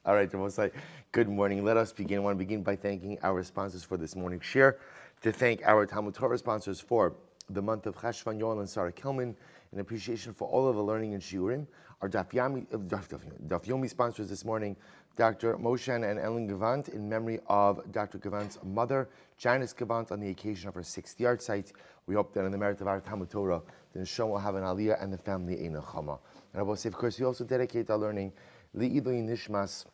All right, Rabosai, good morning. Let us begin. I want to begin by thanking our sponsors for this morning's share, to thank our Talmud Torah sponsors for the month of Cheshvan Yoel and Sarah Kelman, in appreciation for all of the learning in Shiurim. Our Daf Yomi sponsors this morning, Dr. Moshe and Ellen Gavant, in memory of Dr. Gavant's mother, Janice Gavant, on the occasion of her 6th yard site. We hope that in the merit of our Talmud Torah, the Neshama will have an aliyah and the family a nechama. And I will say, of course, we also dedicate our learning Li'ilui Nishmas,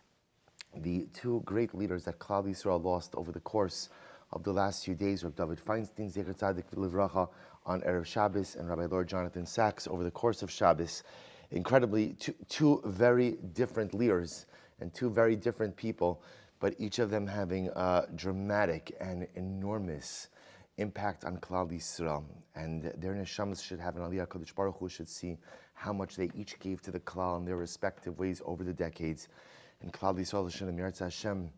the two great leaders that Klal Yisrael lost over the course of the last few days, Rabbi David Feinstein, Zecher Tzadik V'Livracha, on Erev Shabbos, and Rabbi Lord Jonathan Sachs over the course of Shabbos. Incredibly, two very different leaders and two very different people, but each of them having a dramatic and enormous impact on Klal Yisrael. And their neshamas should have an aliyah. Kodesh Baruch Hu should see how much they each gave to the Klal in their respective ways over the decades. And Klal Yisrael Hashem Yirtzeh Hashem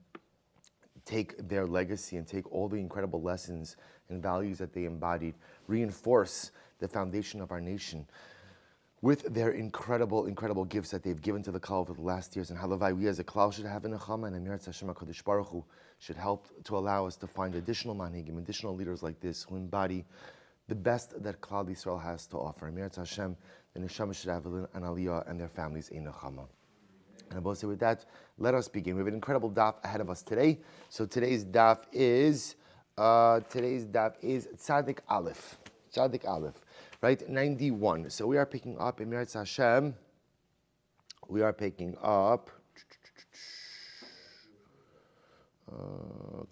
take their legacy and take all the incredible lessons and values that they embodied, reinforce the foundation of our nation with their incredible gifts that they've given to the Klal over the last years. And halavai, we as a Klal should have a nechama, and Yirtzeh Hashem HaKadosh Baruch Hu should help to allow us to find additional manhigim, additional leaders like this who embody the best that Klal Yisrael has to offer. Yirtzeh Hashem, the neshama should have an aliyah and their families a nechama. And I will say with that, let us begin. We have an incredible daf ahead of us today. So today's daf is Tzadik Aleph. Tzadik Aleph, right? 91. So we are picking up in Yirtzeh Hashem. We are picking up.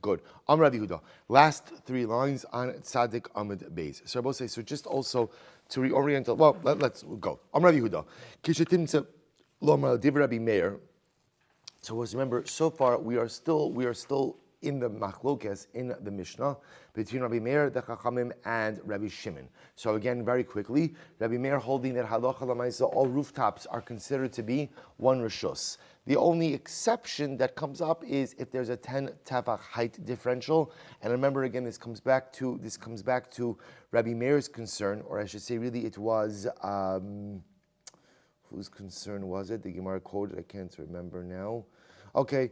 Good. Amr Rabbi Yehuda. Last 3 lines on Tzadik Amud Beis. So I will say, so just also to reorient. Well, let's go. Amr Rabbi Yehuda. Kishetimtze. So remember, so far we are still in the machlokes in the Mishnah between Rabbi Meir, the Chachamim, and Rabbi Shimon. So again, very quickly, Rabbi Meir holding that halacha l'maisa, all rooftops are considered to be one rishus. The only exception that comes up is if there's a 10 tefach height differential. And remember, again, this comes back to Rabbi Meir's concern, or I should say, really, it was. Whose concern was it? The Gemara quoted, I can't remember now. Okay,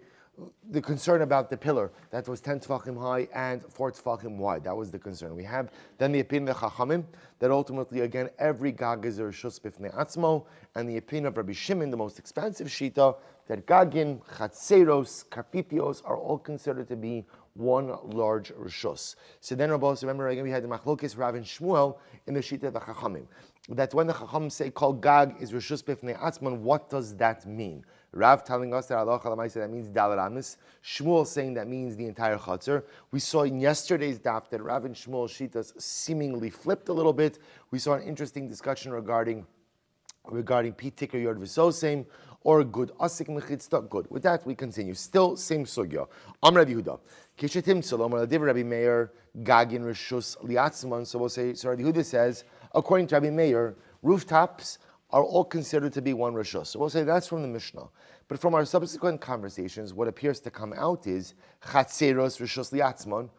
the concern about the pillar that was 10 tefachim high and 4 tefachim wide. That was the concern. We have then the opinion of the Chachamim that ultimately, again, every gag is a rishus b'fnei atzmo, and the opinion of Rabbi Shimon, the most expansive shita, that gagin, chatzeros, karpipios are all considered to be one large rishus. So then, remember again, we had the machlokes Rav and Shmuel in the shita of the Chachamim. That when the Chacham say call gag is rishus b'fnei atzman, what does that mean? Rav telling us that halacha l'maisa that means dalar amis. Shmuel saying that means the entire chutzner. We saw in yesterday's daf that Rav and Shmuel shitas seemingly flipped a little bit. We saw an interesting discussion regarding pi tikar yord v'sosem or good asik mechitzta. Good. With that we continue. Still same sugya. Amr Rabbi Yehuda. Kishetim salom Rabbi Rabbi Meir gagin rishus liatzman. So we'll say. So Rabbi Yehuda says, according to Rabbi Meir, rooftops are all considered to be one rishus. So we'll say that's from the Mishnah. But from our subsequent conversations, what appears to come out is chatzeros rishus liatzman.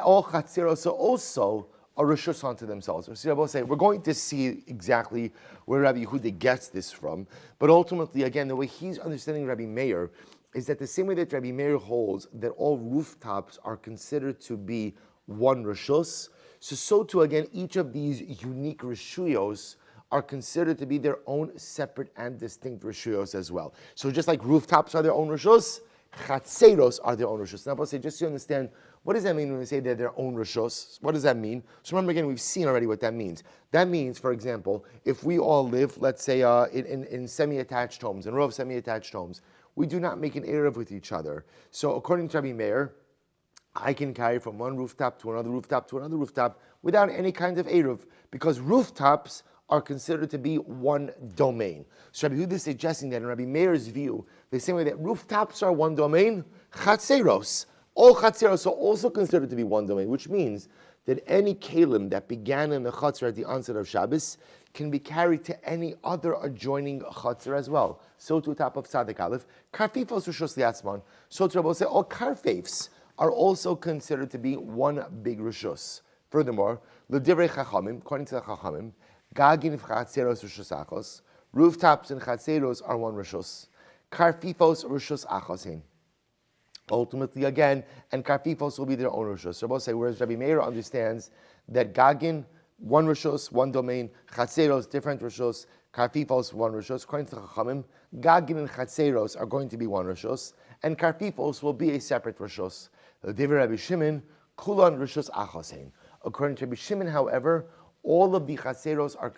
All chatzeros are also a rishus unto themselves. So we'll say we're going to see exactly where Rabbi Yehuda gets this from. But ultimately, again, the way he's understanding Rabbi Meir is that the same way that Rabbi Meir holds that all rooftops are considered to be one rishus, so too, again, each of these unique rishuyos are considered to be their own separate and distinct rishuyos as well. So just like rooftops are their own rishus, chatzeros are their own rishus. Now, I'll say, just to understand, what does that mean when we say they're their own rishus? What does that mean? So remember, again, we've seen already what that means. That means, for example, if we all live, let's say, in semi-attached homes, in a row of semi-attached homes, we do not make an eruv with each other. So according to Rabbi Meir, I can carry from one rooftop to another rooftop to another rooftop without any kind of eruv, because rooftops are considered to be one domain. So Rabbi Yehuda is suggesting that in Rabbi Meir's view, the same way that rooftops are one domain, chatzeros, all chatzeros are also considered to be one domain, which means that any kalim that began in the chatzar at the onset of Shabbos can be carried to any other adjoining chatzar as well. So to top of Tzadik Aleph, karfifos rishus liatzman. So to Rabbi say all karfefs are also considered to be one big rishus. Furthermore, l'divrei chachamim, according to the chachamim, gagin v'chatzeros rishus achos, rooftops and chatzeros are one rishus. Karfifos Rishus Achasin. Ultimately, again, and Karfifos will be their own Rishus. So both say, whereas Rabbi Meir understands that Gagin, one Rishus, one domain, Chatzeros, different Rishus, Karfifos, one Rishus. According to the Chachamim, Gagin and Chatzeros are going to be one Rishus, and Karfifos will be a separate Rishus. The Divrei Rabbi Shimon, Kulan Rishus Achasin. According to Rabbi Shimon, however, all of the Chatzeros are,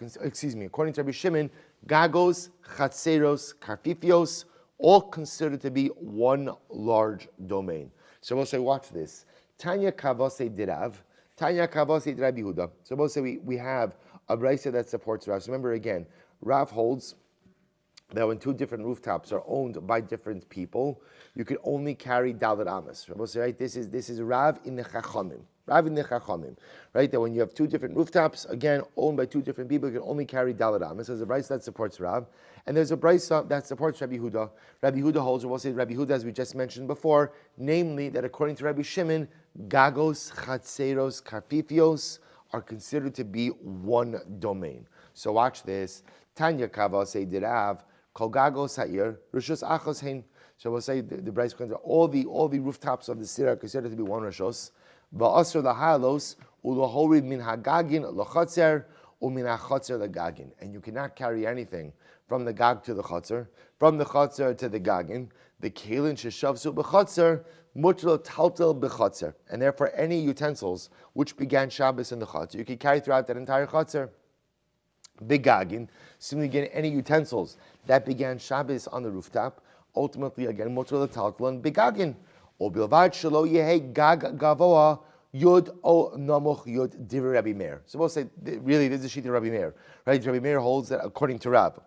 according to Rabbi Shimon, Gagos, Chatzeros, Karfifios, all considered to be one large domain. So we'll say, watch this. Tanya Kavase Dirav, Tanya Kavase Rabbi Yehuda. So we'll say we have a brisa that supports Rav. So remember again, Rav holds that when two different rooftops are owned by different people, you can only carry Dalet Amas. We'll say, right, this is Rav in the Chachamim. Rav in the Chachamim, right? That when you have two different rooftops, again, owned by two different people, you can only carry Dalet Amas. There's a brisa that supports Rav, and there's a brisa that supports Rabbi Yehuda. Rabbi Yehuda holds, or we'll say Rabbi Yehuda, as we just mentioned before, namely that according to Rabbi Shimon, Gagos, Chatzeros, Karfifios are considered to be one domain. So watch this. Tanya Kavase Dirav, Kol Gagos Ha'ir, Rishus Achos Hein. So we'll say the brisa, all the rooftops of the city are considered to be one Rishus. Ba'asr lahalos ulohorid min hagagin lachatzer umin hachatzer lagagin, and you cannot carry anything from the gag to the chatzer, from the chatzer to the gagin. The kelin sheshavsu b'chatzer mutal taltel b'chatzer, and therefore any utensils which began Shabbos in the chatzer, you can carry throughout that entire chatzer. Begagin, simply again any utensils that began Shabbos on the rooftop, ultimately again mutal taltel and begagin. O bilvad shelo yehe gag gavoa yud o namuch yud divrei Rabbi Meir. So we'll say really this is the sheet of Rabbi Meir, right? Rabbi Meir holds that according to Rav,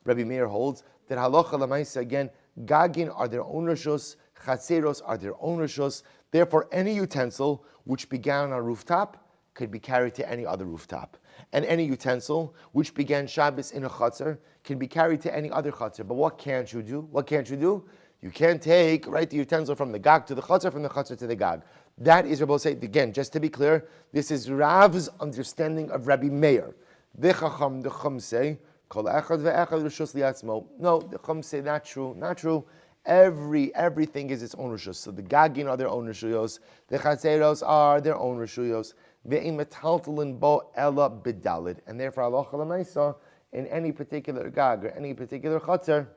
Rabbi Meir holds that halacha lemaisa again gagin are their own rishus, chatzeros are their own rishus. Therefore, any utensil which began on a rooftop could be carried to any other rooftop, and any utensil which began Shabbos in a chatzer can be carried to any other chatzer. But what can't you do? What can't you do? You can't take the utensil from the gag to the chatzar, from the chatzar to the gag. That is Rabbi say again. Just to be clear, this is Rav's understanding of Rabbi Meir. The Chacham say kol echad ve'echad rishus liatzmo. No, the Chacham say not true, not true. Everything is its own rishus. So the gagin are their own rishuyos, the chatzeros are their own rishuyos. Ve'im metaltalin bo ella b'dalid, and therefore halacha l'maisa in any particular gag or any particular chatzar,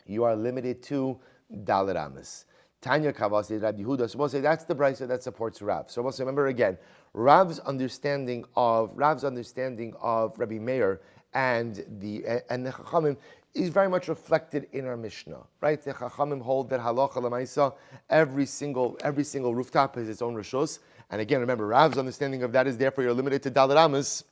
you are limited to Dalet Amas. Tanya Kavasi Rabbi Yehuda. So we'll say that's the brisa that supports Rav. So we'll say, remember again, Rav's understanding of Rabbi Meir and the Chachamim is very much reflected in our Mishnah, right? The Chachamim hold that halacha l'maisa, every single rooftop has its own rishus. And again, remember, Rav's understanding of that is therefore you're limited to Dalet Amas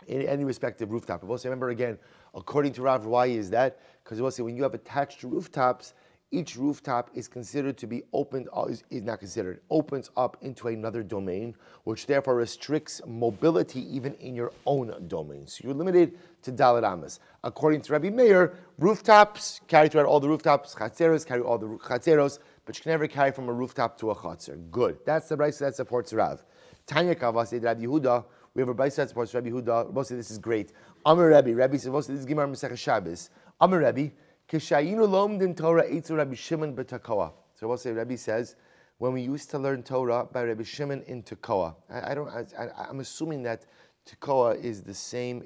in any respective rooftop. We'll say, remember again, according to Rav, why is that? Because we'll say when you have attached rooftops, each rooftop is considered to be opened, opens up into another domain, which therefore restricts mobility even in your own domain. So you're limited to Dalet Amas. According to Rabbi Meir, rooftops carry throughout all the rooftops, chatzeros carry all the chatzeros, but you can never carry from a rooftop to a chatzer. Good. That's the brisa that supports Rav. Tanya Kavasi Rabbi Yehuda. We have a brisa that supports Rabbi Yehuda. Mostly this is great. Amar Rabbi says, mostly this is Gemara Masechah Shabbos. Amar Rabbi, Kishayinu lomdim Torah eitzu Rabbi Shimon b'Tekoa. So we'll say Rabbi says, when we used to learn Torah by Rabbi Shimon in Tekoa. I'm assuming that Tekoa is the same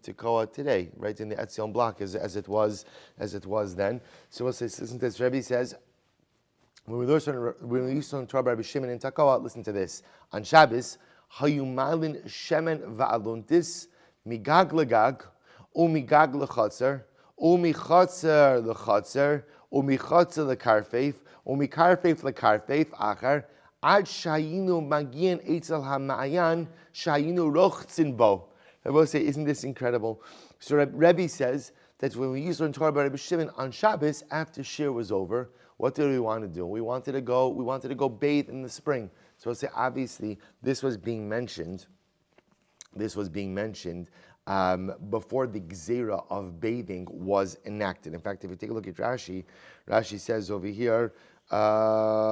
Tekoa today, right, in the Etzion block as it was then. So we'll say, listen to this. Rabbi says, when we used to learn Torah by Rabbi Shimon in Tekoa, listen to this. On Shabbos, Hayumalin shemen va'aluntis migag legag umigag lechatzer umichatzer lechatzer umichatzer lekarfeif umikarfeif lekarfeif achar ad shayinu magian etzel ha'ma'ayan shayinu rochtzin bo. I will say, isn't this incredible? So Rebbe says that when we used to learn Torah by Rabbi Shimon on Shabbos, after Shir was over, what did we want to do? We wanted to go bathe in the spring. So I'll say, obviously, this was being mentioned before the gzera of bathing was enacted. In fact, if you take a look at Rashi says over here, shemen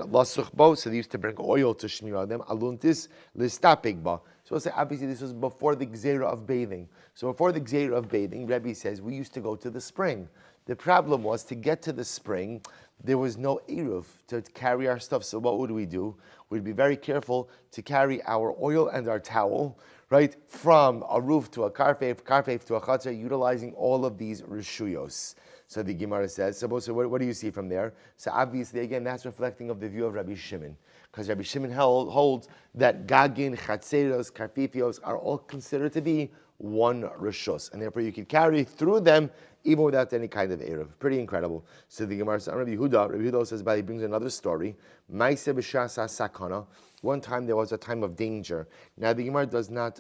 lasuchbo, so they used to bring oil to shmir on them, aluntis listapigba. So we'll say, obviously, this was before the Gzeira of bathing. So before the Gzeira of bathing, Rebbe says, we used to go to the spring. The problem was, to get to the spring, there was no Eruv to carry our stuff. So what would we do? We'd be very careful to carry our oil and our towel, right, from a roof to a karfeif to a chatzar, utilizing all of these reshuyos. So the Gemara says, so what do you see from there? So obviously, again, that's reflecting of the view of Rabbi Shimon. Because Rabbi Shimon holds that gagin, chatzeros, karfifios are all considered to be one reshus. And therefore you can carry through them even without any kind of Eruv. Pretty incredible. So the Gemara says, Rabbi Yehuda says, he brings another story. Maise b'shas sakana. One time there was a time of danger. Now the Gemara does not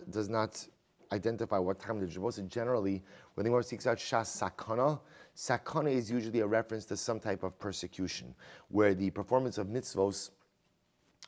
identify what time. The Gemara generally, when the Gemara speaks out shas sakana, sakana is usually a reference to some type of persecution, where the performance of mitzvos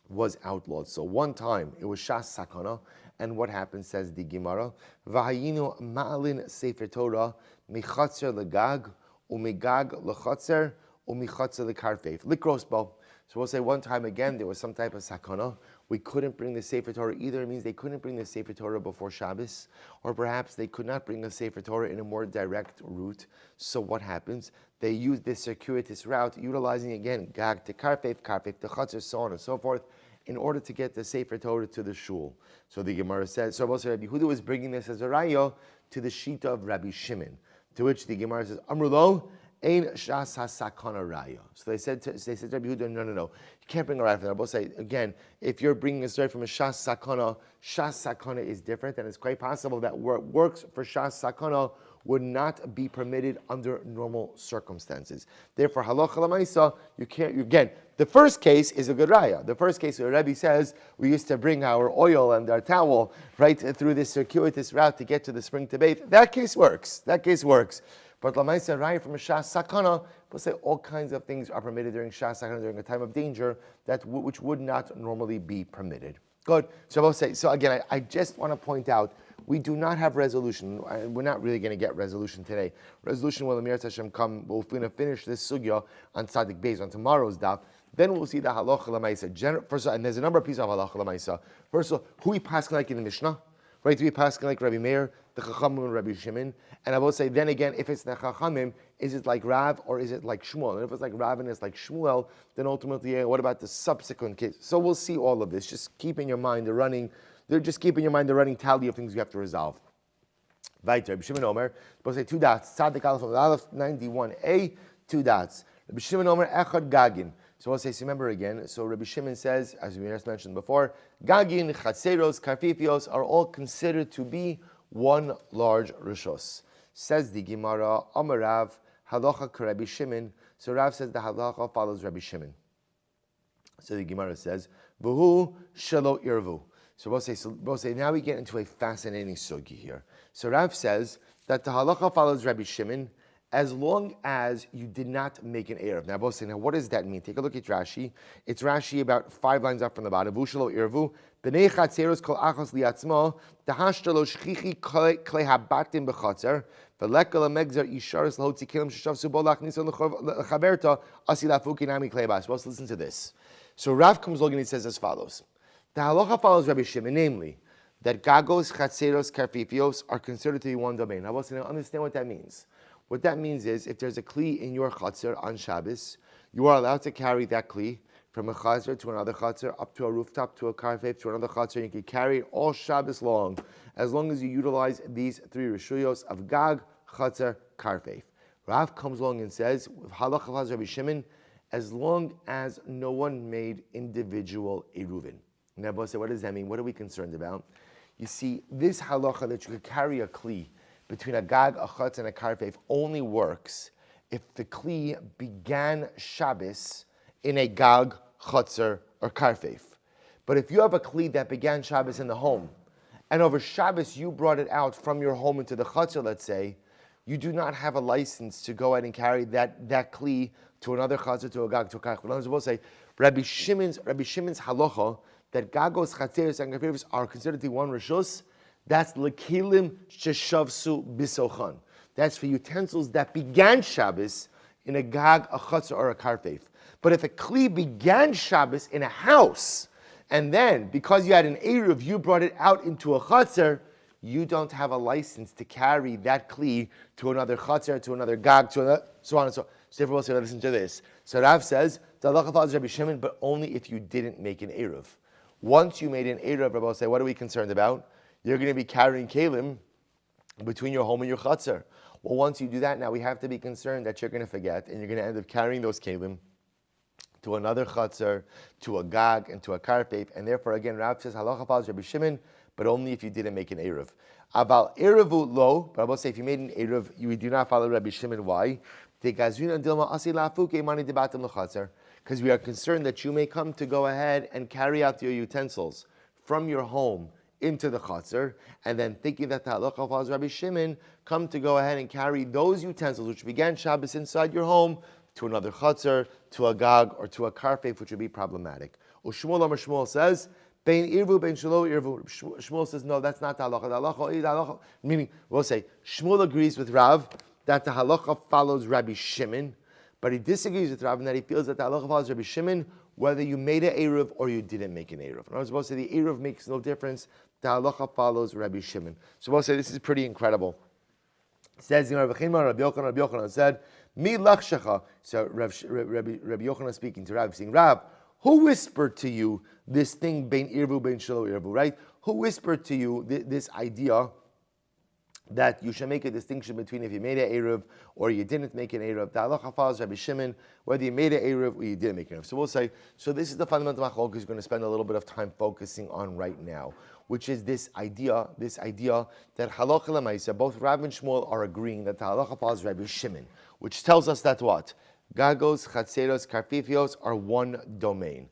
was outlawed. So one time it was shas sakana, and what happened, says the Gemara, v'hayinu ma'alin sefer Torah michatzer legag umigag lechatzer umichatzer lekarfeif likros bo. So we'll say one time again there was some type of sakana. We couldn't bring the Sefer Torah. Either it means they couldn't bring the Sefer Torah before Shabbos, or perhaps they could not bring the Sefer Torah in a more direct route. So what happens? They use this circuitous route, utilizing again gag to karfeif to chatzar, so on and so forth, in order to get the Sefer Torah to the shul. So the Gemara says, so also Rabbi Yehuda was bringing this as a raya to the shita of Rabbi Shimon, to which the Gemara says, Amrulo, Ein shas hasakana raya. So they said to Rabbi Yehuda, no. You can't bring a raya for that. I both say, again, if you're bringing a story from a shas sakana is different, and it's quite possible that what works for shas sakana would not be permitted under normal circumstances. Therefore, halacha l'maisa, you can't, again, the first case is a good raya. The first case where Rebbe says, we used to bring our oil and our towel right through this circuitous route to get to the spring to bathe. That case works. But l'maisa raya from a shas sakana, we'll say all kinds of things are permitted during shas sakana, during a time of danger, which would not normally be permitted. Good. So we'll say, so again, I just want to point out, we do not have resolution. We're not really going to get resolution today. Resolution will Amir Hashem come. We're going to finish this sugya on Tzadik Beis on tomorrow's daf. Then we'll see the halacha l'maisa. First of all, and there's a number of pieces of halacha l'maisa. First of all, who we pass like in the Mishnah, right? Do we pass like Rabbi Meir, the Chachamim, and Rabbi Shimon? And I will say, then again, if it's the Chachamim, is it like Rav or is it like Shmuel? And if it's like Rav and it's like Shmuel, then ultimately, what about the subsequent case? So we'll see all of this. Just keep in your mind the running tally of things you have to resolve. Weiter, Rabbi Shimon Omer, we'll say 2 dots. Tzadik Aleph 91a, 2 dots. Rabbi Shimon Omer, Echad Gagin. So we'll say, so remember again, so Rabbi Shimon says, as we just mentioned before, Gagin, Chatzeros, Karfifios are all considered to be one large rishos. Says the Gemara, Amarav, Halacha Rabbi Shimon. So Rav says the halacha follows Rabbi Shimon. So the Gemara says, V'hu shelo irvu. So we'll say, now we get into a fascinating sugi here. So Rav says that the halacha follows Rabbi Shimon as long as you did not make an Erev. Now, both say, now what does that mean? Take a look at Rashi. It's Rashi about 5 lines up from the bottom. Vushalo irvu, b'nei chatzeros kol achos liatzmo, tahashtalo shchichi klei habatim b'chatzer, v'lekal amegzer isharis lahotzi kelim sheshav subo lachniso l'chaverta asi lafuki nami klei bas. Well, let's listen to this. So Rav comes along and he says as follows. The halacha follows Rabbi Shimon, namely, that gagos, chatzeros, karfifios are considered to be one domain. Now, we'll understand what that means. What that means is, if there's a kli in your chatzar on Shabbos, you are allowed to carry that kli from a chatzar to another chatzar, up to a rooftop, to a karfeif, to another chatzar, and you can carry it all Shabbos long, as long as you utilize these 3 reshuyos of gag, chatzar, karfeif. Rav comes along and says, with halacha follows Rabbi Shimon, as long as no one made individual eruvin. Now, what does that mean? What are we concerned about? You see, this halacha that you could carry a kli between a gag, a chutz, and a karfeif only works if the kli began Shabbos in a gag, chutzner, or karfeif. But if you have a kli that began Shabbos in the home, and over Shabbos you brought it out from your home into the chutzner, let's say, you do not have a license to go ahead and carry that kli to another chutzner, to a gag, to a karfeif. We'll say Rabbi Shimon's halacha that gagos, chatzeros, and karfeifs are considered to be one rishus. That's lekilim sheshavsu bisochan. That's for utensils that began Shabbos in a gag, a chutzner, or a karfeif. But if a kli began Shabbos in a house, and then because you had an Eruv, you brought it out into a Chatzar, you don't have a license to carry that Kli to another Chatzar, to another Gag, to another, so on and so on. So everyone will say, listen to this. So Rav says, the halacha follows Rabbi Shimon, but only if you didn't make an Eruv. Once you made an Eruv, Rabbi will say, what are we concerned about? You're going to be carrying Kalim between your home and your Chatzar. Well, once you do that, now we have to be concerned that you're going to forget, and you're going to end up carrying those Kalim to another Chatzar, to a Gag, and to a Karpef. And therefore, again, Rav says, halacha follows Rabbi Shimon, but only if you didn't make an Eruv. About Eruvu lo, but I will say if you made an Eruv, you do not follow Rabbi Shimon. Why? Because we are concerned that you may come to go ahead and carry out your utensils from your home into the Chatzar, and then thinking that the halacha follows Rabbi Shimon, come to go ahead and carry those utensils which began Shabbos inside your home to another Chatzar, to a Gag, or to a Karpef, which would be problematic. Shmuel says, Bein irvu, bein shelo irvu. Shmuel says, no, that's not the halacha. The halacha, meaning, we'll say, Shmuel agrees with Rav that the halacha follows Rabbi Shimon, but he disagrees with Rav in that he feels that the halacha follows Rabbi Shimon whether you made an Eruv or you didn't make an Eruv. And I was supposed to say the Eruv makes no difference. The halacha follows Rabbi Shimon. So we'll say this is pretty incredible. It says, Rabbi Yochanan said, Mi lachshacha. So Rabbi Yochanan speaking to Rav, saying, Rav, who whispered to you this thing, bein irvu, bein shelo irvu, right? Who whispered to you this idea that you should make a distinction between if you made an Eruv or you didn't make an Eruv? The halacha follows Rabbi Shimon, whether you made an Eruv or you didn't make an Eruv. So we'll say, so this is the fundamental machlok he's going to spend a little bit of time focusing on right now, which is this idea that halacha l'maisa, both Rav and Shmuel are agreeing that the halacha follows Rabbi Shimon, which tells us that what? Gagos, chatzeros, karfifios are one domain.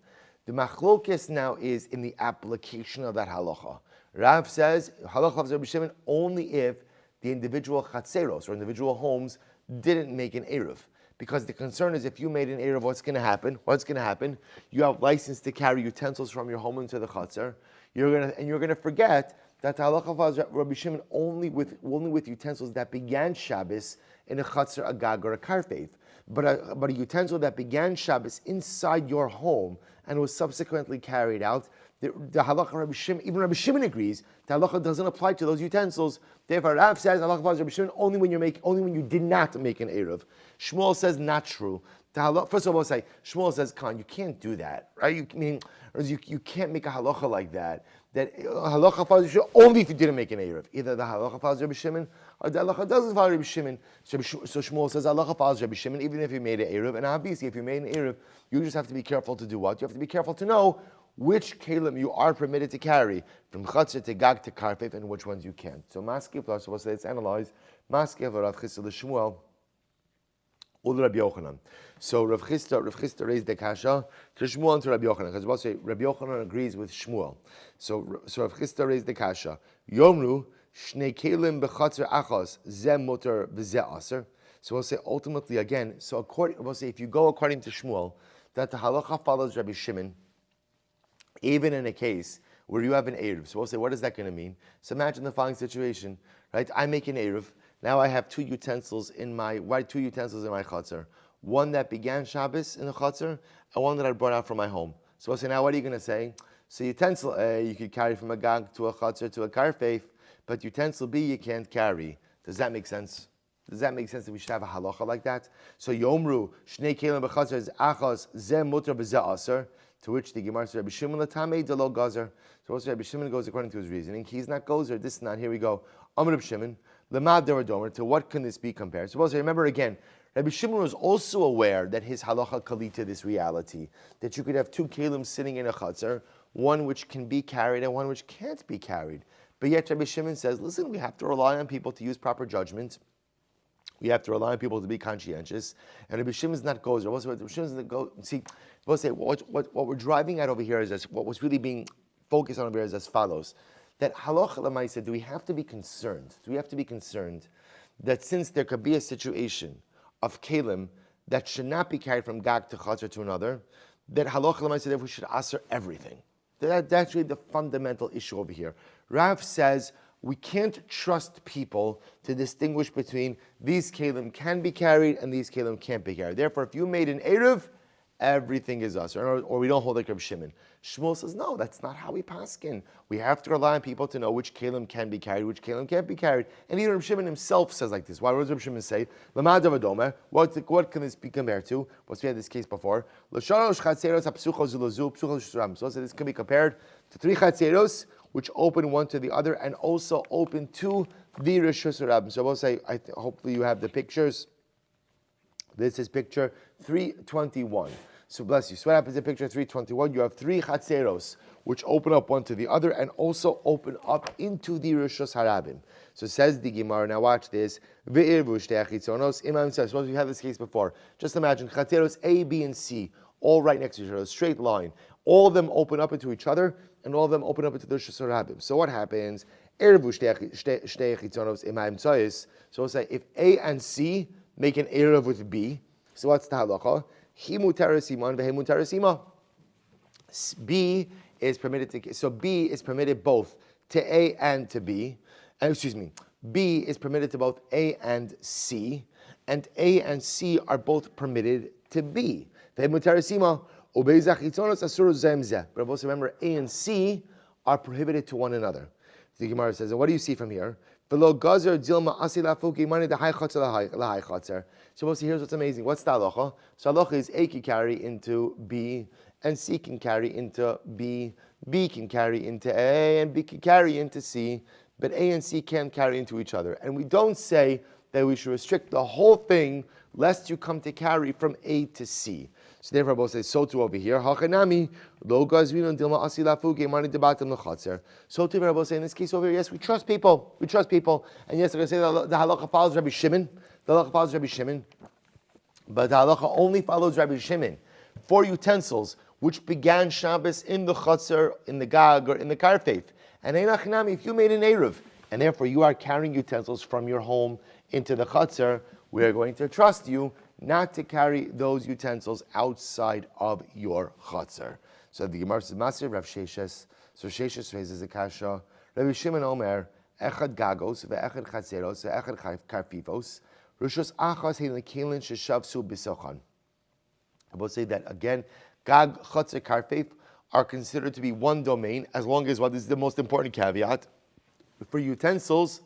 The machlokes now is in the application of that halacha. Rav says halacha follows Rabbi Shimon only if the individual chatzeros or individual homes didn't make an Eruv. Because the concern is if you made an Eruv, what's going to happen? You have license to carry utensils from your home into the chatzar. You're going to forget that the halacha follows Rabbi Shimon only with utensils that began Shabbos in a chatzar, a gag, or a karfev. But a utensil that began Shabbos inside your home and was subsequently carried out, the halacha Rabbi Shimon, even Rabbi Shimon agrees, the halacha doesn't apply to those utensils. Therefore, Rav says halacha follows Rabbi Shimon only when you did not make an Eruv. Shmuel says not true. First of all, we'll say Shmuel says, "Khan, you can't do that, right? You can't make a halacha like that. That halacha follows Rabbi Shimon only if you didn't make an Eruv. Either the halacha follows Rabbi Shimon or the halacha doesn't follow Rabbi Shimon." So Shmuel says halacha follows Rabbi Shimon even if you made an Eruv. And obviously, if you made an Eruv, you just have to be careful to do what? You have to be careful to know which kalim you are permitted to carry from chatzar to gag to karpef and which ones you can't. So maskef, so we'll say let's analyze maskef Rav Chisda Shmuel ul Rabbi Yochanan. So Rav Chisda raised the kasha to Shmuel and to Rabbi Yochanan, because we'll say Rabbi Yochanan agrees with Shmuel. So Rav Chisda raised the kasha. Yomru shnei kalim bechatzar achos ze mutar v'ze aser. So we'll say ultimately again. So we'll say if you go according to Shmuel, that the halacha follows Rabbi Shimon, even in a case where you have an Eruv. So we'll say, what is that going to mean? So imagine the following situation, right? I make an Eruv. Now I have two utensils in my chatzar. One that began Shabbos in the chatzar, and one that I brought out from my home. So we'll say, now what are you going to say? So utensil A, you could carry from a gag to a chatzar to a karfeif, but utensil B, you can't carry. Does that make sense? Does that make sense that we should have a halacha like that? So Yomru, Shnei Kelim B'chatzar is Achos, Zeh Mutar B'zeh Aser, to which the Gemara says, Rabbi Shimon Latame Delo Gazer. So also Rabbi Shimon goes according to his reasoning. He's not Gozer, this is not. Here we go. Amr Rabbi Shimon, Lamad Domer, to what can this be compared? So also remember again, Rabbi Shimon was also aware that his halacha kalita this reality, that you could have two kelim sitting in a chatzar, one which can be carried and one which can't be carried. But yet Rabbi Shimon says, listen, we have to rely on people to use proper judgment. We have to rely on people to be conscientious. And Rabbi Shimon's not gozer. Rabbi Shimon's not go. See, we'll say what we're driving at over here is this, what was really being focused on over here is as follows: that halacha l'maisa, do we have to be concerned? Do we have to be concerned that since there could be a situation of kelim that should not be carried from gag to chatzar to another, that halacha l'maisa therefore should aser everything? That's really the fundamental issue over here. Rav says we can't trust people to distinguish between these kelim can be carried and these kelim can't be carried. Therefore, if you made an Eruv, everything is us, or we don't hold like Reb Shimon. Shmuel says, no, that's not how we paskin. We have to rely on people to know which kelim can be carried, which kelim can't be carried. And even Reb Shimon himself says like this. Why does Reb Shimon say, Lamad Avadome, what can this be compared to? What's we had this case before? So this can be compared to 3 chatzeros, which open one to the other, and also open to the Rishus Rabbim. So we'll say, hopefully you have the pictures. This is picture 321. So bless you. So what happens in picture 321? You have 3 chatzeros, which open up one to the other, and also open up into the Rishus Harabim. So says the Gemara, now watch this. Imam says, suppose we had this case before. Just imagine chatzeros A, B, and C, all right next to each other, a straight line. All of them open up into each other, and all of them open up into the Rishus Harabim. So what happens? So we'll say, if A and C make an Erev with B, so what's the halacha? B is permitted so B is permitted both to A and to B. B is permitted to both A and C, and A and C are both permitted to B. But also remember, A and C are prohibited to one another. The Gemara says, and what do you see from here? So here's what's amazing. What's the halacha? So halacha is A can carry into B, and C can carry into B, B can carry into A, and B can carry into C, but A and C can't carry into each other. And we don't say that we should restrict the whole thing lest you come to carry from A to C. So therefore, Rabbi says, so too over here. Hachanami, lo gazvino dilma asilafu gemani debatim lechatzer. So too, Rabbi says, in this case over here, yes, we trust people. We trust people. And yes, I'm going to say the halacha follows Rabbi Shimon. The halacha follows Rabbi Shimon. But the halacha only follows Rabbi Shimon for utensils which began Shabbos in the Chatzar, in the Gag, or in the Karfeif. And Einachinami, if you made an Eruv, and therefore you are carrying utensils from your home into the Chatzar, we are going to trust you not to carry those utensils outside of your Chatzar. So the Gemara says, Masir Rav Sheshes. So Sheshes raises a kasha. Rabbi Shimon Omer, Echad Gagos, ve'echad Chatzeros, ve'echad Karfifos, Rishos Achas Hein Lekilin Sheshavsu B'Sochan. I will say that again, Gag, Chatzar, Karfif are considered to be one domain, as long as what is the most important caveat, for utensils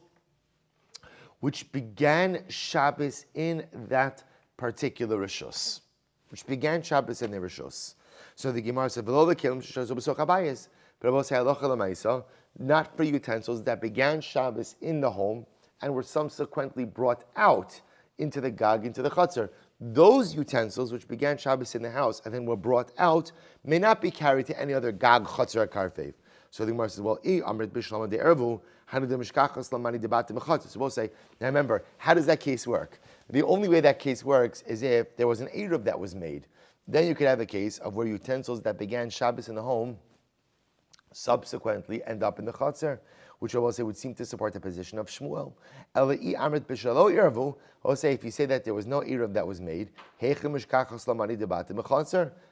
which began Shabbos in that particular Rishos. Which began Shabbos in the Rishos. So the Gemara said, "V'lo lekelim sheshazu b'soch habayis." But I will say, halacha l'maisa, not for utensils that began Shabbos in the home and were subsequently brought out into the Gag, into the Chatzar. Those utensils which began Shabbos in the house and then were brought out may not be carried to any other Gag, Chatzar, or Karfev. So the Gemara says, well, amrit b'shlama de'ervu, hanu de'mishkachas lamani de'batim b'chatzar. So we'll say, now remember, how does that case work? The only way that case works is if there was an Eruv that was made. Then you could have a case of where utensils that began Shabbos in the home subsequently end up in the Chatzar, which I will say would seem to support the position of Shmuel. Elai amrit b'shalo irvu. I will say if you say that there was no Eruv that was made,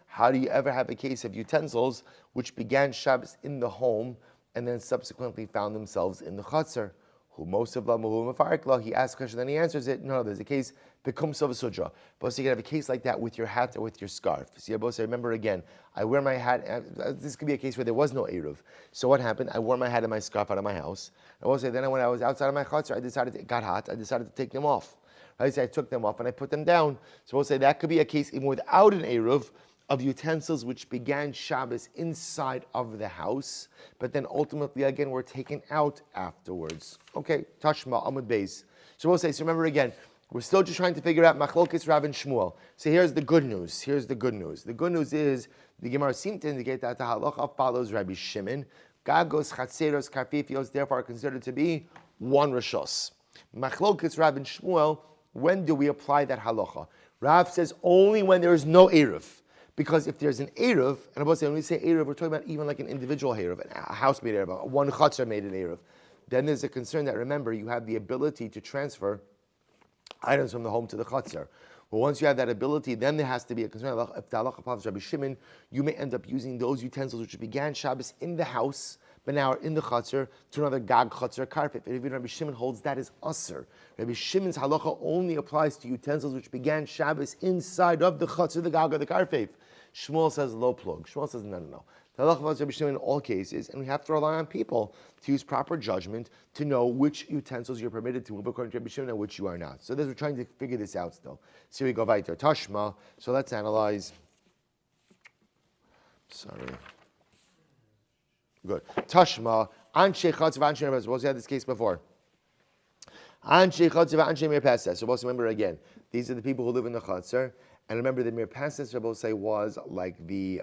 how do you ever have a case of utensils which began Shabbos in the home and then subsequently found themselves in the Chatzar? Who most of them, he asks a question, then he answers it. No, there's a case, becomes of a sudra. But so you can have a case like that with your hat or with your scarf. See, I remember again, I wear my hat, this could be a case where there was no Eruv. So what happened? I wore my hat and my scarf out of my house. I will say, then when I was outside of my Chatzar, it got hot, I decided to take them off. Right? So I took them off and I put them down. So we'll say that could be a case even without an Eruv of utensils which began Shabbos inside of the house, but then ultimately again were taken out afterwards. Okay, Tashma, Amud Beis. So we'll say, so remember again, we're still just trying to figure out Machlokes Rav and Shmuel. So here's the good news. Here's the good news. The good news is the Gemara seemed to indicate that the halacha follows Rabbi Shimon. Gagos, Chatzeros, Karfifios, therefore are considered to be one Rishos. Machlokes Rav and Shmuel, when do we apply that halacha? Rav says only when there is no Eruv. Because if there's an Eruv, and when we say Eruv, we're talking about even like an individual Eruv, a house made Eruv, one Chatzar made an Eruv. Then there's a concern that, remember, you have the ability to transfer items from the home to the Chatzar. But once you have that ability, then there has to be a concern. If the halacha follows Rabbi Shimon, you may end up using those utensils which began Shabbos in the house, but now are in the chutzner to another gag chutzner carpet. And even Rabbi Shimon holds that is usher. Rabbi Shimon's halacha only applies to utensils which began Shabbos inside of the chutzner, the gag, or the carpet. Shmuel says low plug. Shmuel says no. The halacha of Rabbi Shimon in all cases, and we have to rely on people to use proper judgment to know which utensils you're permitted to move according to Rabbi Shimon and which you are not. So we're trying to figure this out still. So we go weiter. Tashma. So let's analyze. Sorry. Good. Tashma. Anshe Chatz v'Anshe Merpesas. We'll had this case before. Anshe Chatz v'Anshe Merpesas. So we'll remember again. These are the people who live in the Chatzar. And remember, the Merpesas, Rabbi say, was like the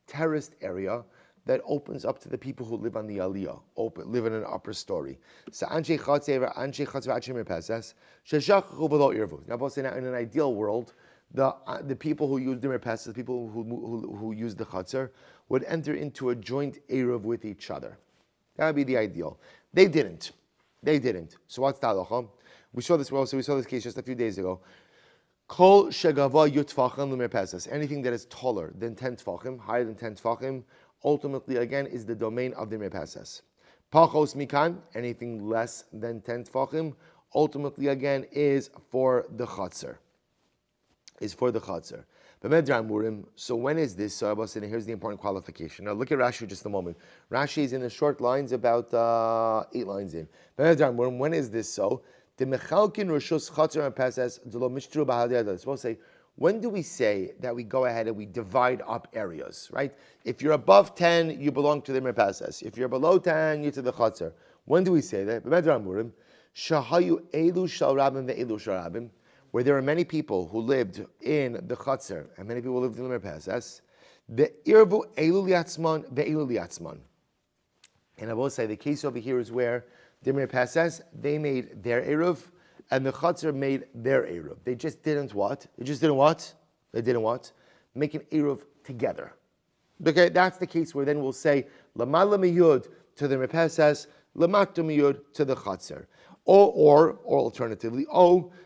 terraced area that opens up to the people who live on the aliyah, live in an upper story. So Anshe Chatz v'Anshe Merpesas sheshachachu v'lo irvu. Now, both say now in an ideal world, the people who use the Merpesas, the people who use the Chatzar, would enter into a joint eruv with each other. That would be the ideal. They didn't. So what's the halacha? We saw this case just a few days ago. Kol shegava yutfachim l'merpesas. Anything that is taller than 10 tfachim, higher than 10 tfachim, ultimately again is the domain of the merpesas. Pachos mikan, anything less than 10 tfachim, ultimately again is for the chatzar. So when is this? So Abba said, here's the important qualification. Now look at Rashi just a moment. Rashi is in the short lines, about 8 lines in. When is this so? It's supposed to say, when do we say that we go ahead and we divide up areas, right? If you're above 10, you belong to the merpesas. If you're below 10, you're to the chatzar. When do we say that? Where there are many people who lived in the chatzar and many people lived in the merpesas, the irvu elu liatzman ve'elu liatzman. And I will say the case over here is where the merpesas, they made their eruv, and the chatzar made their eruv. They just didn't what? They didn't make an eruv together. Okay, that's the case where then we'll say lamala miyud to the merpesas, lamata miyud to the chatzar. Or alternatively,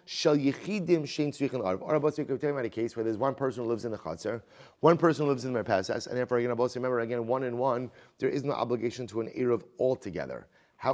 shall yichidim shein tzrichin arv. Or we're talking about a case where there's one person who lives in the chatzar, one person who lives in the merpesas, and therefore again, remember again, 1 and 1, there is no obligation to an eruv altogether.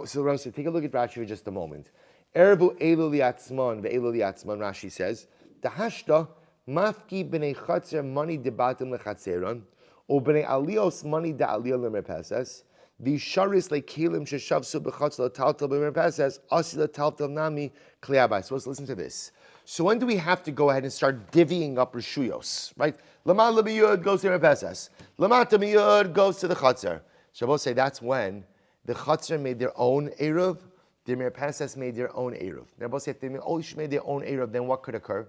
So take a look at Rashi for just a moment. Erbu elu liatzman ve'elu liatzman, Rashi says, Dahashta mafki b'nei chatzar mani debatim lechatzeron, or b'nei alios mani da'aliyah lemerpesas, v'sharis lekelim sheshavsu b'chatzar taltal b'merpesas, asi taltal nami kliabai. So let's listen to this. So when do we have to go ahead and start divvying up reshuyos, right? Lamala miyud goes to the merpesas, lamata miyud goes to the chatzar. Shabbos say that's when the chatzar made their own eruv, the merpesas made their own eruv. Now, both say if they each made their own eruv, then what could occur?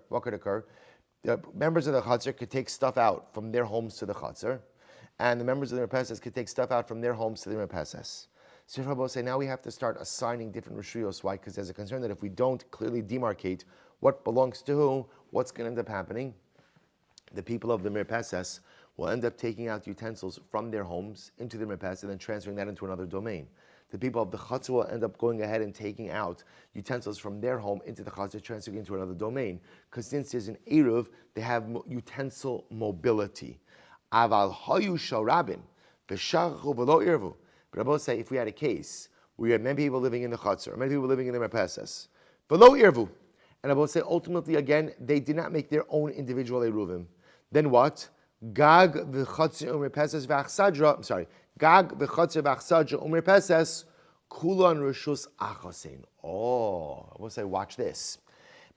The members of the chatzar could take stuff out from their homes to the chatzar, and the members of the merpesas could take stuff out from their homes to the merpesas. So Rabbi say now we have to start assigning different reshuyos. Why? Because there's a concern that if we don't clearly demarcate what belongs to who, what's going to end up happening? The people of the merpesas will end up taking out utensils from their homes into the merpesas and then transferring that into another domain. The people of the chatzar will end up going ahead and taking out utensils from their home into the chatzar, transferring into another domain. Because since there's an eruv, they have utensil mobility. Aval hayu sharabim v'shachu v'lo irvu. But I both say if we had a case where you had many people living in the chatzar, many people living in the merpesas, v'lo irvu, and I both say ultimately again they did not make their own individual eruvim. Then what? Gag v'chatzar u'merpesas v'achsadra. I'm sorry. Gag v'chatzar v'achsadra u'merpesas kulan rishus achasin. I will say, watch this.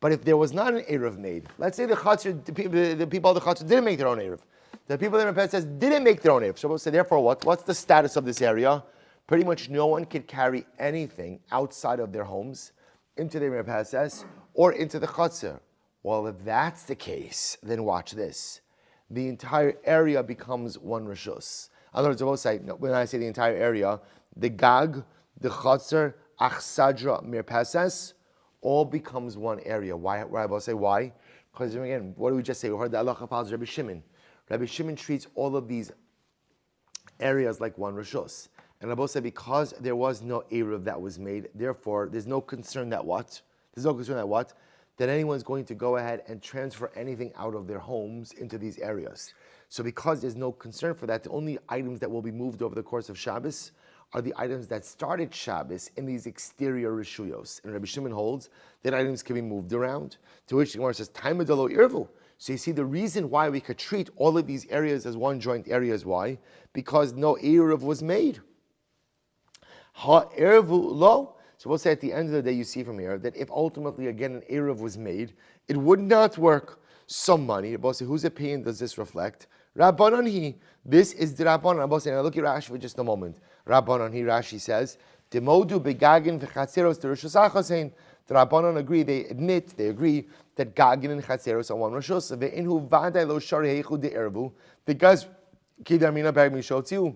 But if there was not an eruv made, let's say the chatzar, the people of the chatzar didn't make their own eruv. The people of the merpesas didn't make their own eruv. So we'll say, therefore, what? What's the status of this area? Pretty much no one could carry anything outside of their homes into the merpesas or into the chatzar. Well, if that's the case, then watch this. The entire area becomes one rishus. In other words, I will say, when I say the entire area, the gag, the chatzar, achsadra, merpesas, all becomes one area. Why? I will say why? Because again, what do we just say? We heard the Allah Chapal's Rabbi Shimon. Rabbi Shimon treats all of these areas like one rishus. And Rabbi said because there was no eruv that was made, therefore there's no concern that what? That anyone's going to go ahead and transfer anything out of their homes into these areas. So because there's no concern for that, the only items that will be moved over the course of Shabbos are the items that started Shabbos in these exterior rishuyos. And Rabbi Shimon holds that items can be moved around. To which the Gemara says, "Time adalo irvu." So you see the reason why we could treat all of these areas as one joint area is why? Because no eruv was made. Ha irvu lo. So we'll say at the end of the day, you see from here that if ultimately again an eruv was made, it would not work. Some money. We'll say whose opinion does this reflect? Rabbanon hi. This is the Rabbanon. We'll say now look at Rashi for just a moment. Rabbanon hi. Rashi says, "Demodu begagin v'chatzeros derusha sachasein." The Rabbanon agree. They agree that gagin and chatzeros are one rishus. Ve'inhu vaday lo shari heichu de'ervu because kidarmina bag mishotziu.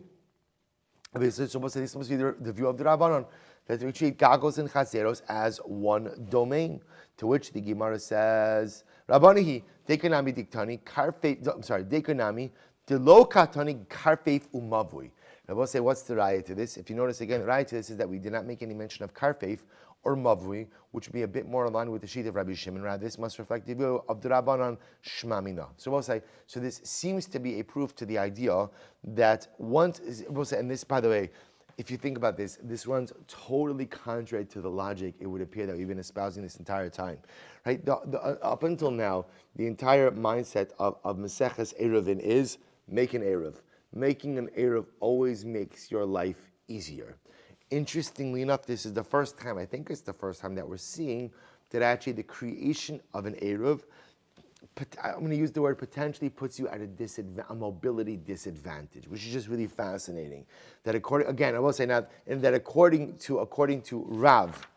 This must be the view of the Rabbanon, that we treat gagos and chatzeros as one domain. To which the Gemara says, Rabbanihi, dekanami diktani, dekanami, delo katani karfeif umavui. I will say, what's the raya to this? If you notice again, the raya to this is that we did not make any mention of karfeif or mavui, which would be a bit more aligned with the sheet of Rabbi Shimon. Rather, this must reflect the view of the Rabbanon Shmamina. So we'll say, so this seems to be a proof to the idea that once, we'll say, and this, by the way, if you think about this, this runs totally contrary to the logic it would appear that we've been espousing this entire time. Right? Up until now, the entire mindset of Maseches Eruvin is make an Eruv. Making an Eruv always makes your life easier. Interestingly enough, this is the first time, I think it's the first time that we're seeing that actually the creation of an Eruv, I'm going to use the word potentially, puts you at a mobility disadvantage, which is just really fascinating. That I will say now, and that according to Rav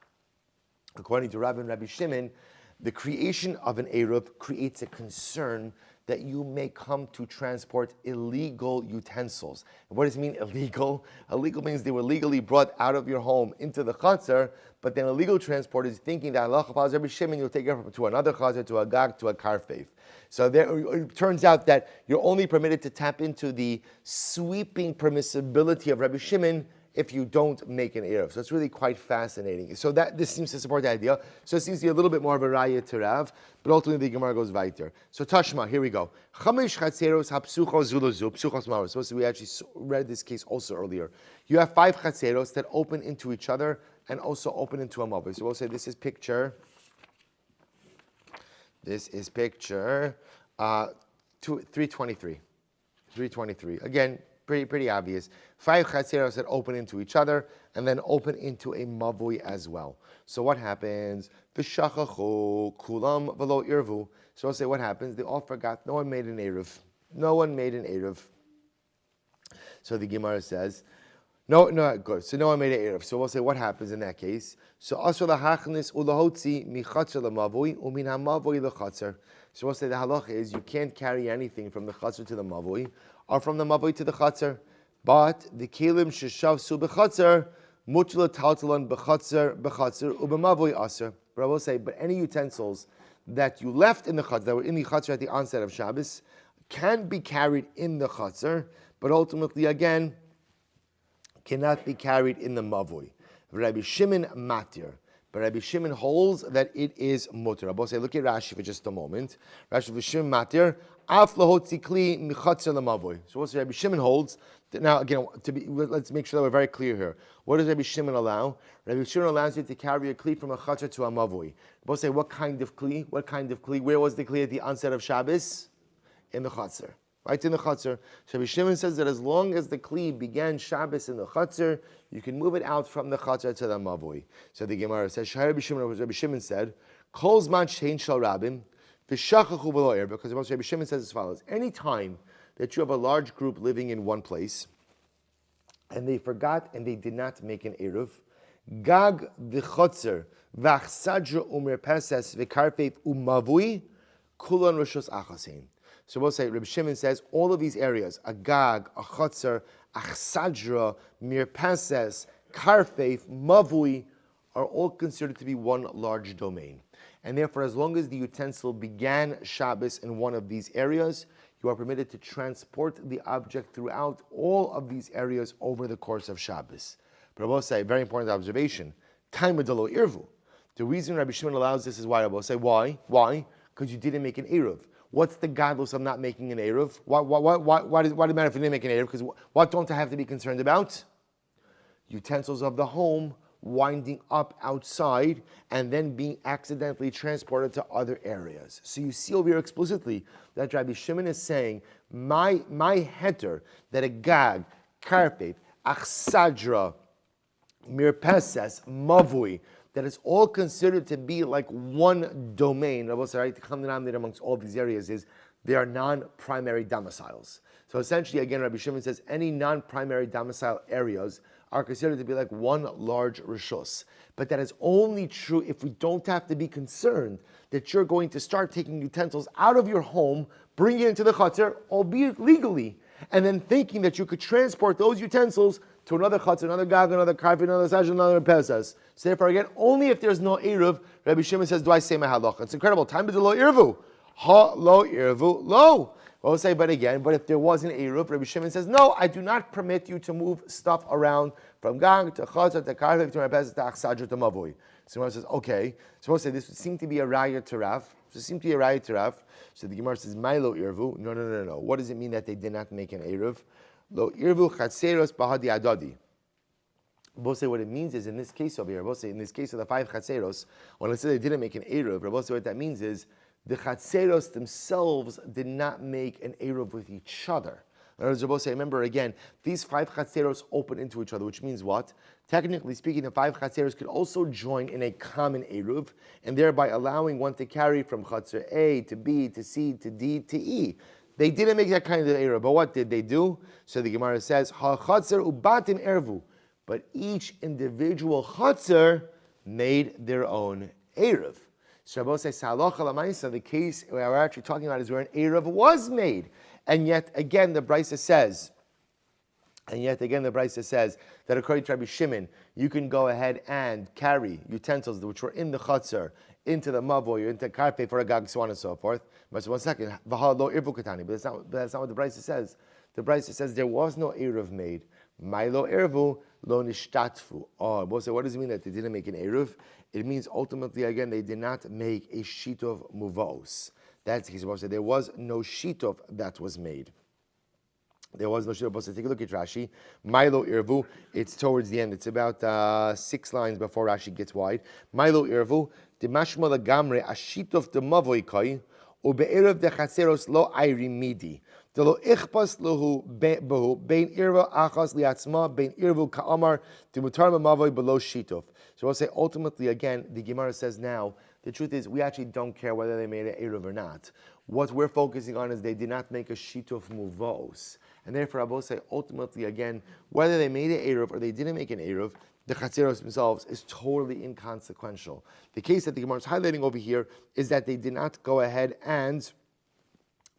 and Rabbi Shimon, the creation of an Eruv creates a concern that you may come to transport illegal utensils. And what does it mean, illegal? Illegal means they were legally brought out of your home into the chatzar, but then a legal transport is thinking that Allah follows Rabbi Shimon, you'll take it to another chatzar, to a gag, to a karfeif. So it turns out that you're only permitted to tap into the sweeping permissibility of Rabbi Shimon if you don't make an Eruv. So it's really quite fascinating. So this seems to support the idea. So it seems to be a little bit more of a raya to Rav, but ultimately the Gemara goes weiter. So Tashma, here we go. Chamish chatzeros hapsuchos zuluzu, psuchos maros. So we actually read this case also earlier. You have 5 chatzeros that open into each other and also open into a mavi. So we'll say this is picture 323. 323. Again, pretty obvious. 5 chatzeros that open into each other and then open into a mavui as well. So what happens? V'shachachu kulam v'lo irvu. So I'll say what happens? They all forgot. No one made an Eruv. So the Gemara says, no, good. So no one made an Eruv. So we'll say what happens in that case? So asur lahachnis ulahotzi michatzer lamavui umin hamavui lechatzer. So we'll say the halacha is you can't carry anything from the chatzar to the mavui or from the mavui to the chatzar. But the kelim sheshavsu b'chatzar mutla taltalan b'chatzar ubemavui aser. But I will say, but any utensils that you left in the chatzar, that were in the chatzar at the onset of Shabbos, can be carried in the chatzar, but ultimately again cannot be carried in the mavui. Rabbi Shimon matir. But Rabbi Shimon holds that it is mutter. I'll say, look at Rashi for just a moment. Rabbi Shimon matir, af lahotzi kli michatzer lamavui. So what's Rabbi Shimon holds? Now again, let's make sure that we're very clear here. What does Rabbi Shimon allow? Rabbi Shimon allows you to carry a kli from a chatzar to a mavui. We'll say, what kind of kli? Where was the kli at the onset of Shabbos? In the chatzar. Right in the chatzar. So Rabbi Shimon says that as long as the kli began Shabbos in the chatzar, you can move it out from the chatzar to the mavui. So the Gemara says, Rabbi Shimon said, Kol zman shein shel rabim v'shachachu v'lo er, because Rabbi Shimon says as follows: any time that you have a large group living in one place, and they forgot and they did not make an eruv, gag v'chatzar v'achsadra u'merpeses v'karfeif u'mavui kulan rishos achasein. So we'll say, Rabbi Shimon says, all of these areas, a gag, a chatzar, achsadra, mirpases, karfeif, mavui, are all considered to be one large domain. And therefore, as long as the utensil began Shabbos in one of these areas, you are permitted to transport the object throughout all of these areas over the course of Shabbos. But I will say, very important observation, time adalo irvu. The reason Rabbi Shimon allows this is why. I will say, why? Why? Because you didn't make an eruv. What's the godless of not making an Eruv? Why does it matter if you didn't make an Eruv? Because what don't I have to be concerned about? Utensils of the home winding up outside and then being accidentally transported to other areas. So you see over here explicitly that Rabbi Shimon is saying, my heter, that a gag, karpet, achsadra, mirpeses, mavui, that is all considered to be like one domain. Rabbi said, right, the common denominator amongst all these areas is they are non-primary domiciles. So essentially, again, Rabbi Shimon says any non-primary domicile areas are considered to be like one large rishus. But that is only true if we don't have to be concerned that you're going to start taking utensils out of your home, bring it into the chutzner, albeit legally, and then thinking that you could transport those utensils to another chutzner, another gag, another karpet, another sajah, another pesas. So therefore, again, only if there's no eruv, Rabbi Shimon says, do I say my halacha? It's incredible. Time to lo irvu. Ha lo irvu lo. We'll say, but if there was an eruv, Rabbi Shimon says, no, I do not permit you to move stuff around from gang to chazar to karvik to merpes to achsadra to mavui. So Gemara says, okay. So we'll say this would seem to be a raya to Rav. So the Gemara says, Milo irvu. No. What does it mean that they did not make an eruv? Lo irvu chatzeros bahadi adadi. We'll say what it means is in this case over here. We'll say in this case of the 5 chatzeros, when I say they didn't make an eruv, we'll say what that means is the chatzeros themselves did not make an eruv with each other. In other words, remember again, these 5 chatzeros open into each other, which means what? Technically speaking, the 5 chatzeros could also join in a common eruv, and thereby allowing one to carry from chatzer A to B to C to D to E. They didn't make that kind of eruv, but what did they do? So the Gemara says, Ha chatzer ubatim ervu. But each individual chatzer made their own eruv. So Rabbi says, the case we're actually talking about is where an eruv was made. And yet again the Brisa says that according to Rabbi Shimon, you can go ahead and carry utensils which were in the chutzner into the mavoy or into karpe for a gag, so on and so forth. But 1 second, but that's not what the Brisa says. The Brisa says there was no eruv made. Milo ervu lo nishtatfu. Oh, what does it mean that they didn't make an eruv? It means ultimately, again, they did not make a shitov muvos. That's the case. There was no shitov that was made. There was no shitov. Take a look at Rashi. Milo irvu. It's towards the end. It's about 6 lines before Rashi gets wide. Milo irvu. Dimashma lagamre ashitov demavoy kai ube'erev dechaseros lo ayri midi. Delo ichpas lohu bein irva achas liatzma bein irvu ka'amar dimutar mavoy below shitov. So we'll say ultimately again, the Gemara says now, the truth is we actually don't care whether they made an eruv or not. What we're focusing on is they did not make a shituf muvos. And therefore I will say ultimately again, whether they made an eruv or they didn't make an eruv, the chatzeros themselves is totally inconsequential. The case that the Gemara is highlighting over here is that they did not go ahead and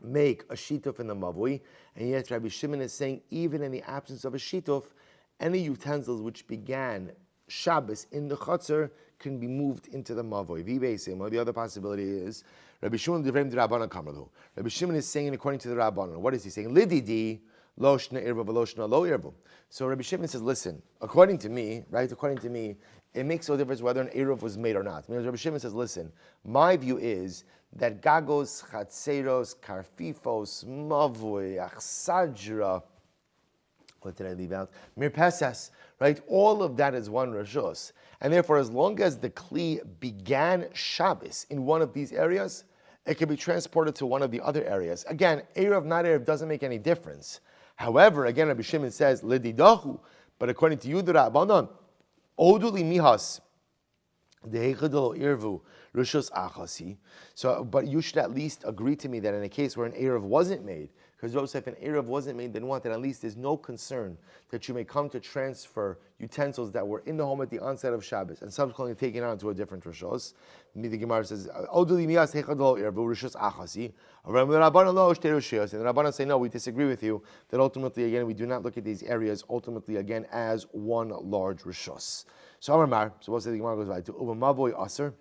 make a shituf in the mavui, and yet Rabbi Shimon is saying even in the absence of a shituf, any utensils which began Shabbos in the chutzner can be moved into the mavoy. The other possibility is Rabbi Shimon Divrei Rabbanan Kamerlu. Rabbi Shimon is saying according to the Rabbanan. What is he saying? Lididi lo shna irva v'lo shna lo irva. So Rabbi Shimon says, listen, according to me, it makes no difference whether an eruv was made or not. Rabbi Shimon says, listen, my view is that gagos, chatzeros, karfifos, mavui, achsadra, what did I leave out? Mirpesas, right? All of that is one rishus. And therefore, as long as the kli began Shabbos in one of these areas, it can be transported to one of the other areas. Again, eruv, not eruv, doesn't make any difference. However, again, Rabbi Shimon says, Lididahu, but according to you, the Rabbanon, Oduli mihas, dehechadolo irvu, rishus achasi. So, but you should at least agree to me that in a case where an eruv wasn't made, because if an eruv wasn't made, then what? Then at least there's no concern that you may come to transfer utensils that were in the home at the onset of Shabbos and subsequently taken on to a different rishos. The Gemara says, "Oduli miyas hechadol irvu rishos achasi." And the Rabbanan say, no, we disagree with you. That ultimately, again, we do not look at these areas ultimately again as one large rishos. So Amar, so we'll say the Gemara goes right to Ubamavoy Aser.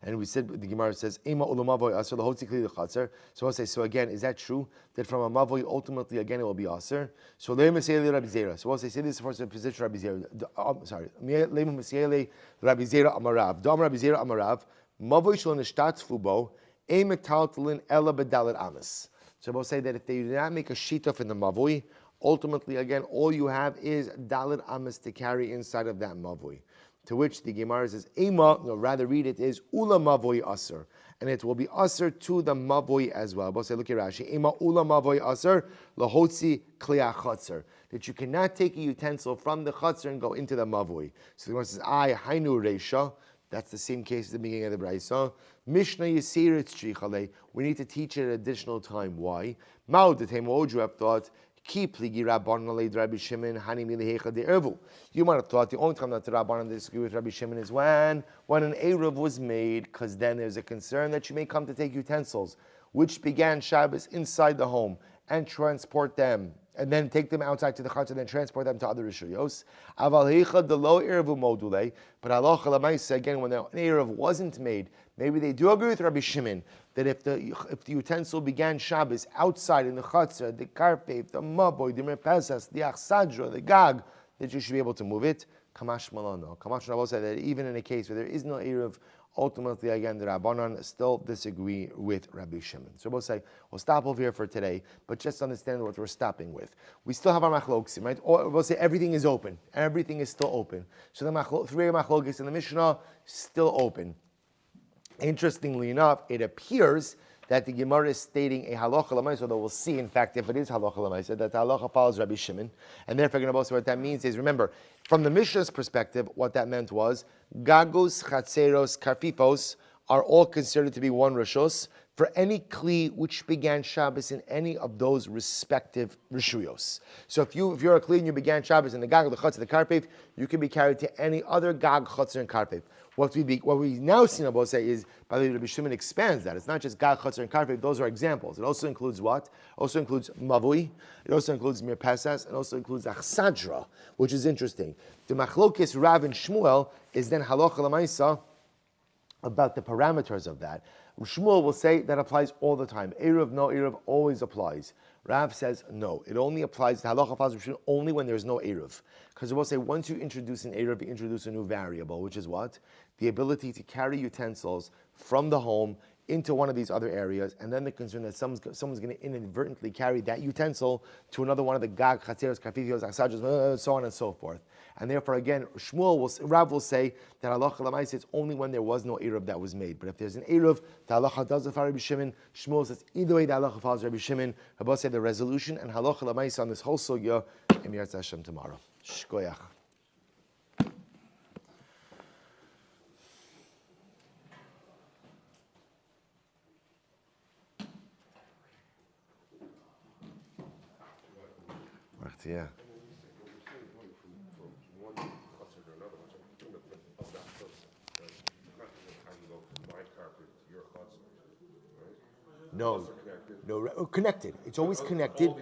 And we said, the Gemara says, Ema ulamavoy aser lahotzi the chatzer. So I'll say, so again, is that true? That from a mavoy, ultimately, again, it will be aser? So leim mesele Rabbi Zera. So I'll say this is for the position Rabbi Zera. Sorry. Leim mesele Rabbi Zera amarav. Dam Rabbi Zera amarav. Mavoy shlo nishtatfu bo. A metaltalin ela bedalit amas. So we'll say that if they do not make a shituf in the mavui, ultimately, again, all you have is dalit amas to carry inside of that mavui. To which the Gemara says, Ema, no, rather read it is ula mavui aser. And it will be aser to the mavui as well. We'll say, look at Rashi. Ema ula mavui aser, lahotzi kliya chatzar. That you cannot take a utensil from the chatzar and go into the mavui. So the Gemara says, hainu reisha. That's the same case at the beginning of the Braisa. Mishnah Yisir Tzrichale. We need to teach it at additional time. Why? Ma'odatem, what would you have thought? Ki pligi Rabban Alei Rabbi Shimon Hani Milihecha de Ervu. You might have thought the only time that the Rabbanan disagree with Rabbi Shimon is when an Eruv was made, because then there's a concern that you may come to take utensils, which began Shabbos inside the home, and transport them, and then take them outside to the Chatzar, and then transport them to other Rishuyos. Aval heicha de lo Eruv module. But halacha l'maisa, again, when the Eruv wasn't made, maybe they do agree with Rabbi Shimon that if the utensil began Shabbos outside in the Chatzar, the karpef, the maboy, the merpesas, the achsadra, the gag, that you should be able to move it. Kamash malano. Kamash Rabbi said that even in a case where there is no Eruv, ultimately, again, the Rabbanan still disagree with Rabbi Shimon. So we'll say, we'll stop over here for today, but just understand what we're stopping with. We still have our machloksim, right? Or we'll say everything is open. Everything is still open. So the three machlokis in the Mishnah still open. Interestingly enough, it appears that the Gemara is stating a halacha l'maisa, although we'll see, in fact, if it is halacha l'maisa, that the halacha follows Rabbi Shimon. And therefore, what that means is, remember, from the Mishnah's perspective, what that meant was, gagos, chatzeros, karfifos are all considered to be one rishos for any kli which began Shabbos in any of those respective rishuyos. So if you're a kli and you began Shabbos in the gag, the chatzah, the karpef, you can be carried to any other gag, chatzah, and karpef. What we now see Nabo say is, by the way, Rabbi Shimon expands that. It's not just gag, chatzar, and karpef. Those are examples. It also includes what? It also includes mavui. It also includes mirpesas. It also includes achsadra, which is interesting. The machlokis Rav and Shmuel is then halacha l'maisa about the parameters of that. Shmuel will say that applies all the time. Eruv, no Eruv, always applies. Rav says no. It only applies to halacha applies only when there's no Eruv. Because it will say once you introduce an Eruv, you introduce a new variable, which is what? The ability to carry utensils from the home into one of these other areas, and then the concern that someone's going to inadvertently carry that utensil to another one of the gag, chatzeros, kafifios, achsadros, so on and so forth. And therefore, again, Rav will say that halacha l'maisa is only when there was no Eruv that was made. But if there's an Eruv, the halacha does follow Rabbi Shimon. Shmuel says either way the halacha follows Rabbi Shimon. Rabbi said the resolution and halacha l'maisa on this whole sugya in Yirtzeh Hashem tomorrow. Shkoyach. Yeah. No, connected. It's always connected.